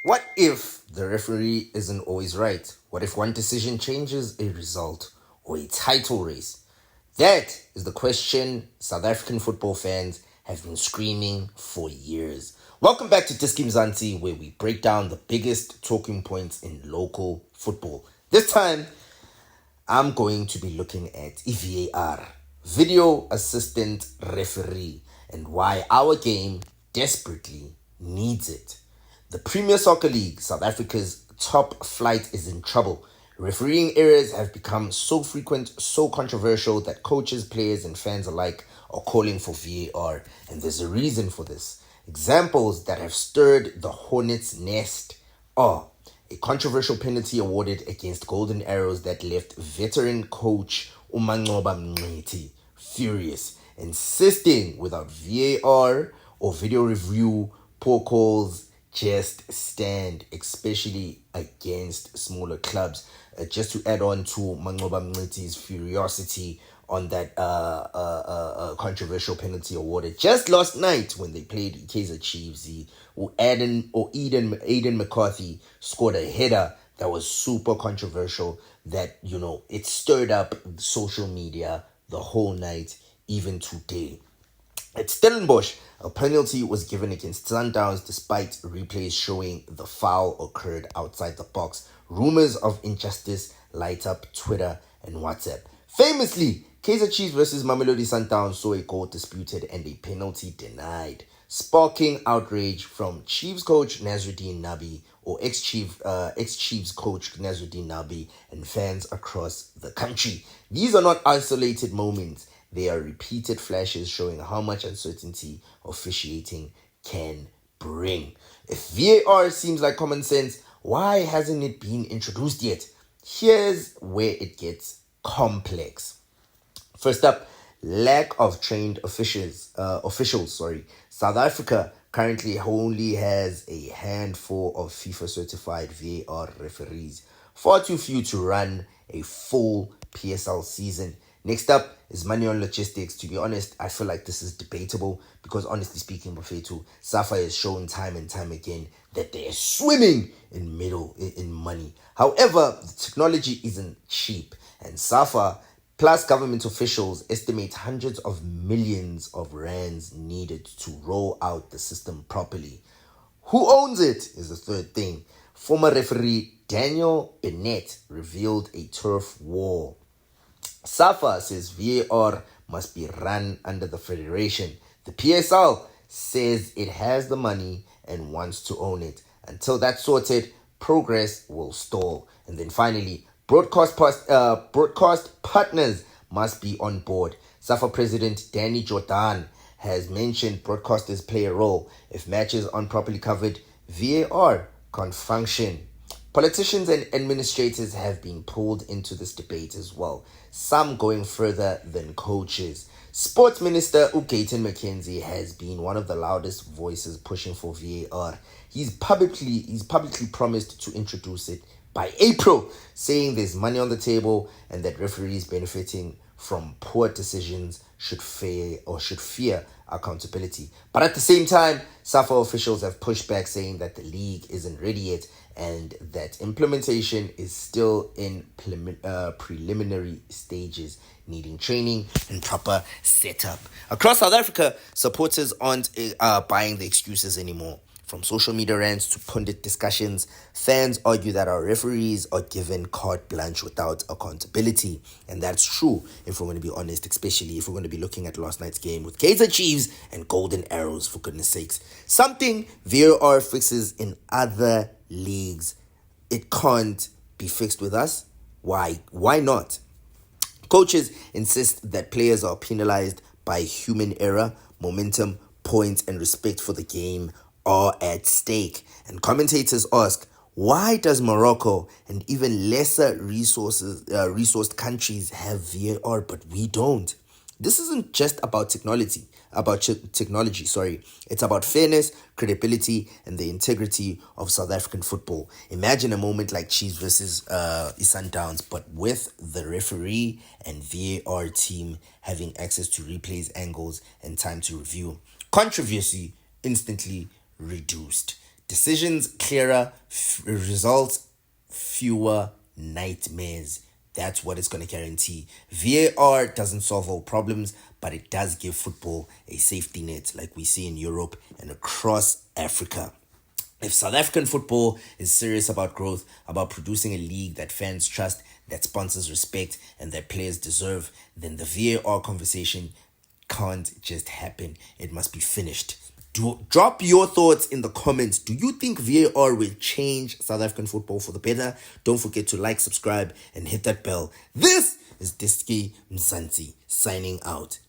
What if the referee isn't always right? What if one decision changes a result or a title race? That is the question South African football fans have been screaming for years. Welcome back to Diski Mzansi, where we break down the biggest talking points in local football. This time, I'm going to be looking at VAR, Video Assistant Referee, and why our game desperately needs it. The Premier Soccer League, South Africa's top flight, is in trouble. Refereeing errors have become so frequent, so controversial that coaches, players, and fans alike are calling for VAR, and there's a reason for this. Examples that have stirred the hornet's nest are a controversial penalty awarded against Golden Arrows that left veteran coach Umancoba Mngqithi furious, insisting without VAR or video review, poor calls just stand, especially against smaller clubs. Just to add on to Mancoba Mngqithi's furiosity on that controversial penalty awarded just last night when they played Kaizer Chiefs, Eden McCarthy scored a header that was super controversial that, it stirred up social media the whole night, even today. At Stellenbosch, a penalty was given against Sundowns despite replays showing the foul occurred outside the box. Rumors of injustice light up Twitter and WhatsApp. Famously, Kaizer Chiefs versus Mamelodi Sundowns saw a goal disputed and a penalty denied, sparking outrage from Chiefs coach Nazruddin Nabi, or ex-Chiefs coach Nazruddin Nabi, and fans across the country. These are not isolated moments. They are repeated flashes showing how much uncertainty officiating can bring. If VAR seems like common sense, why hasn't it been introduced yet? Here's where it gets complex. First up, lack of trained officials. South Africa currently only has a handful of FIFA certified VAR referees, far too few to run a full PSL season. Next up is money on logistics. To be honest, I feel like this is debatable because, honestly speaking, Buffetu, SAFA has shown time and time again that they are swimming in money. However, the technology isn't cheap, and SAFA plus government officials estimate hundreds of millions of rands needed to roll out the system properly. Who owns it is the third thing. Former referee Daniel Bennett revealed a turf war. SAFA says VAR must be run under the federation. The PSL says it has the money and wants to own it. Until that's sorted, progress will stall. And then finally, broadcast partners must be on board. SAFA President Danny Jordan has mentioned broadcasters play a role. If matches aren't properly covered, VAR can't function. Politicians and administrators have been pulled into this debate as well, some going further than coaches. Sports Minister Gayton McKenzie has been one of the loudest voices pushing for VAR. He's publicly promised to introduce it by April, saying there's money on the table and that referees benefiting from poor decisions should fear accountability. But at the same time, SAFA officials have pushed back, saying that the league isn't ready yet and that implementation is still in preliminary stages, needing training and proper setup. Across South Africa, supporters aren't buying the excuses anymore. From social media rants to pundit discussions, fans argue that our referees are given carte blanche without accountability. And that's true, if we're going to be honest, especially if we're going to be looking at last night's game with Kaizer Chiefs and Golden Arrows, for goodness sakes. Something VAR fixes in other leagues. It can't be fixed with us. Why? Why not? Coaches insist that players are penalized by human error, momentum, points, and respect for the game are at stake. And commentators ask, why does Morocco and even lesser resourced countries have VAR but we don't? This isn't just about technology. It's about fairness, credibility, and the integrity of South African football. Imagine a moment like Chiefs versus Sundowns, but with the referee and VAR team having access to replays, angles, and time to review. Controversy instantly reduced. Decisions clearer, results fewer nightmares. That's what it's going to guarantee. VAR doesn't solve all problems, but it does give football a safety net like we see in Europe and across Africa. If South African football is serious about growth, about producing a league that fans trust, that sponsors respect, and that players deserve, then the VAR conversation can't just happen. It must be finished. Drop your thoughts in the comments. Do you think VAR will change South African football for the better? Don't forget to like, subscribe, and hit that bell. This is Diski Mzansi signing out.